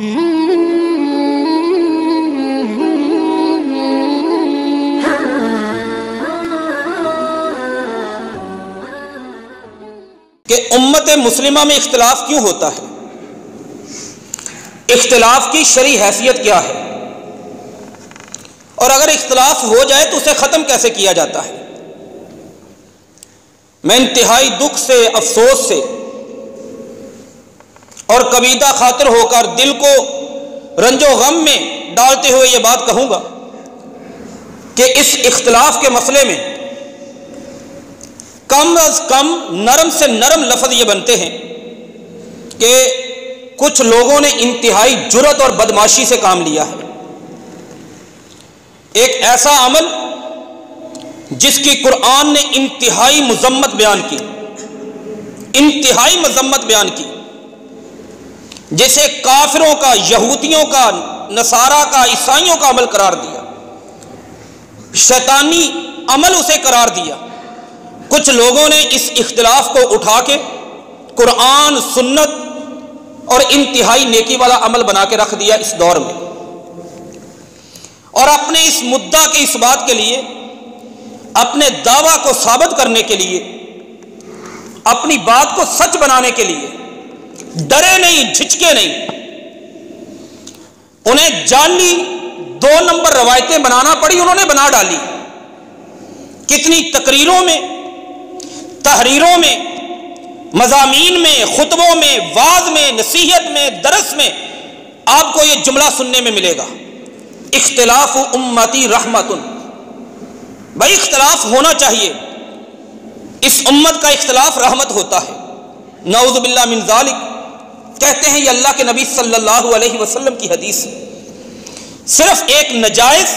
کہ امت مسلمہ میں اختلاف کیوں ہوتا ہے، اختلاف کی شرعی حیثیت کیا ہے، اور اگر اختلاف ہو جائے تو اسے ختم کیسے کیا جاتا ہے۔ میں انتہائی دکھ سے، افسوس سے اور کبیدہ خاطر ہو کر دل کو رنج و غم میں ڈالتے ہوئے یہ بات کہوں گا کہ اس اختلاف کے مسئلے میں کم از کم نرم سے نرم لفظ یہ بنتے ہیں کہ کچھ لوگوں نے انتہائی جرات اور بدماشی سے کام لیا ہے، ایک ایسا عمل جس کی قرآن نے انتہائی مذمت بیان کی، انتہائی مذمت بیان کی، جسے کافروں کا، یہودیوں کا، نصارہ کا، عیسائیوں کا عمل قرار دیا، شیطانی عمل اسے قرار دیا۔ کچھ لوگوں نے اس اختلاف کو اٹھا کے قرآن، سنت اور انتہائی نیکی والا عمل بنا کے رکھ دیا اس دور میں، اور اپنے اس مدعا کے اس بات کے لیے، اپنے دعویٰ کو ثابت کرنے کے لیے، اپنی بات کو سچ بنانے کے لیے ڈرے نہیں، جھجکے نہیں۔ انہیں جعلی 2 نمبر روایتیں بنانا پڑی، انہوں نے بنا ڈالی۔ کتنی تقریروں میں، تحریروں میں، مضامین میں، خطبوں میں، وعظ میں، نصیحت میں، درس میں آپ کو یہ جملہ سننے میں ملے گا، اختلاف امتی رحمت۔ بھائی اختلاف ہونا چاہیے، اس امت کا اختلاف رحمت ہوتا ہے۔ نعوذ باللہ من ذالک، کہتے ہیں یہ اللہ کے نبی صلی اللہ علیہ وسلم کی حدیث ہے۔ صرف ایک نجائز،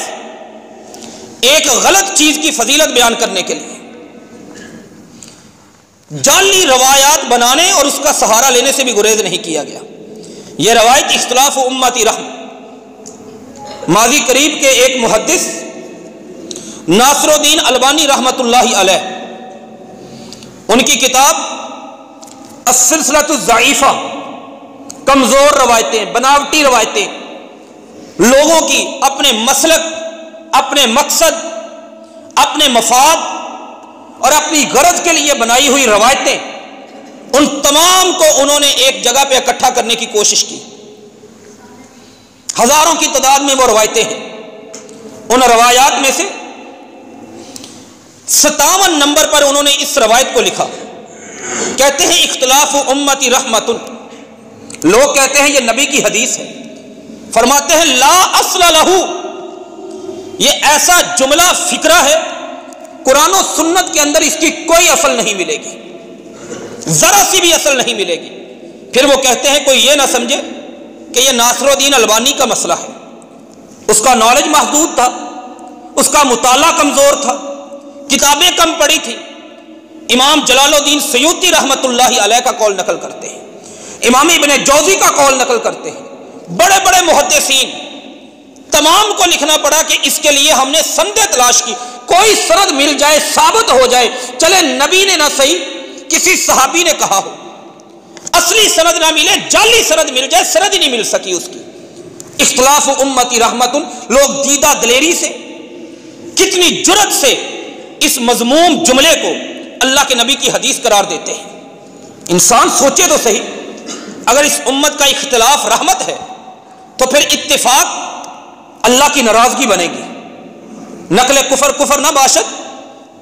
ایک غلط چیز کی فضیلت بیان کرنے کے لیے جعلی روایات بنانے اور اس کا سہارا لینے سے بھی گریز نہیں کیا گیا۔ یہ روایت اختلاف امتی رحمت، ماضی قریب کے ایک محدث ناصر الدین البانی رحمۃ اللہ علیہ، ان کی کتاب السلسلۃ الضعیفہ، کمزور روایتیں، بناوٹی روایتیں، لوگوں کی اپنے مسلک، اپنے مقصد، اپنے مفاد اور اپنی غرض کے لیے بنائی ہوئی روایتیں، ان تمام کو انہوں نے ایک جگہ پہ اکٹھا کرنے کی کوشش کی۔ ہزاروں کی تعداد میں وہ روایتیں ہیں۔ ان روایات میں سے 57 نمبر پر انہوں نے اس روایت کو لکھا، کہتے ہیں اختلاف امتی رحمت۔ لوگ کہتے ہیں یہ نبی کی حدیث ہے، فرماتے ہیں لا اصل لہو، یہ ایسا جملہ فکرہ ہے قرآن و سنت کے اندر اس کی کوئی اصل نہیں ملے گی، ذرا سی بھی اصل نہیں ملے گی۔ پھر وہ کہتے ہیں کوئی یہ نہ سمجھے کہ یہ ناصر الدین البانی کا مسئلہ ہے، اس کا نالج محدود تھا، اس کا مطالعہ کمزور تھا، کتابیں کم پڑھی تھی۔ امام جلال الدین سیوطی رحمۃ اللہ علیہ کا قول نقل کرتے ہیں، امام ابن جوزی کا قول نقل کرتے ہیں، بڑے بڑے محدثین، تمام کو لکھنا پڑا کہ اس کے لیے ہم نے سندیں تلاش کی، کوئی سند مل جائے، ثابت ہو جائے، چلے نبی نے نہ صحیح کسی صحابی نے کہا ہو، اصلی سند نہ ملے، جعلی سند مل جائے، سند ہی نہیں مل سکی اس کی۔ اختلاف امتی رحمت، لوگ دیدہ دلیری سے، کتنی جرت سے اس مذموم جملے کو اللہ کے نبی کی حدیث قرار دیتے ہیں۔ انسان سوچے تو صحیح، اگر اس امت کا اختلاف رحمت ہے تو پھر اتفاق اللہ کی ناراضگی بنے گی، نقل کفر کفر نہ باشد،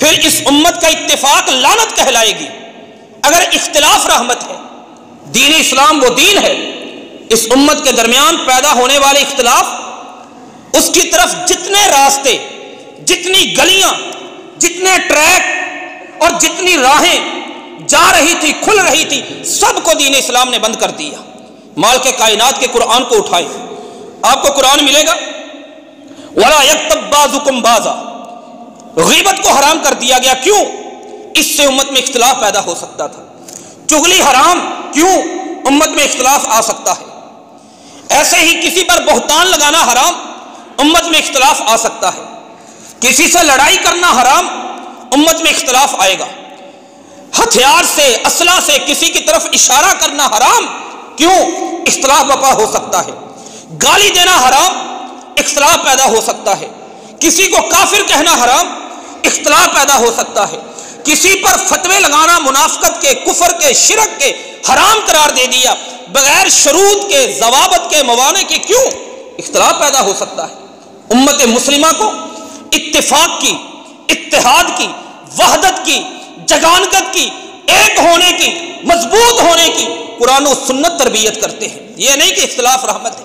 پھر اس امت کا اتفاق لعنت کہلائے گی۔ اگر اختلاف رحمت ہے، دین اسلام وہ دین ہے، اس امت کے درمیان پیدا ہونے والے اختلاف، اس کی طرف جتنے راستے، جتنی گلیاں، جتنے ٹریک اور جتنی راہیں جا رہی تھی، کھل رہی تھی، سب کو دین اسلام نے بند کر دیا۔ مال کے کائنات کے قرآن کو اٹھائیں، آپ کو قرآن ملے گا وَلَا يَكْتَبْ بَعْضُكُمْ بَعْضًا، غیبت کو حرام کر دیا گیا۔ کیوں؟ اس سے امت میں اختلاف پیدا ہو سکتا تھا۔ چغلی حرام، کیوں؟ امت میں اختلاف آ سکتا ہے۔ ایسے ہی کسی پر بہتان لگانا حرام، امت میں اختلاف آ سکتا ہے۔ کسی سے لڑائی کرنا حرام، امت میں اختلاف آئے گا۔ ہتھیار سے، اسلحہ سے کسی کی طرف اشارہ کرنا حرام، کیوں؟ اختلاف بپا ہو سکتا ہے، گالی دینا حرام، اختلاف پیدا ہو سکتا ہے، کسی کو کافر کہنا حرام، اختلاف پیدا ہو سکتا ہے، کسی پر فتوے لگانا منافقت کے، کفر کے، شرک کے حرام قرار دے دیا بغیر شروط کے، ضوابط کے، موانع کے، کیوں؟ اختلاف پیدا ہو سکتا ہے۔ امت مسلمہ کو اتفاق کی، اتحاد کی، وحدت کی، جگانگت کی، ایک ہونے کی، مضبوط ہونے کی قرآن و سنت تربیت کرتے ہیں۔ یہ نہیں کہ اختلاف رحمت ہے۔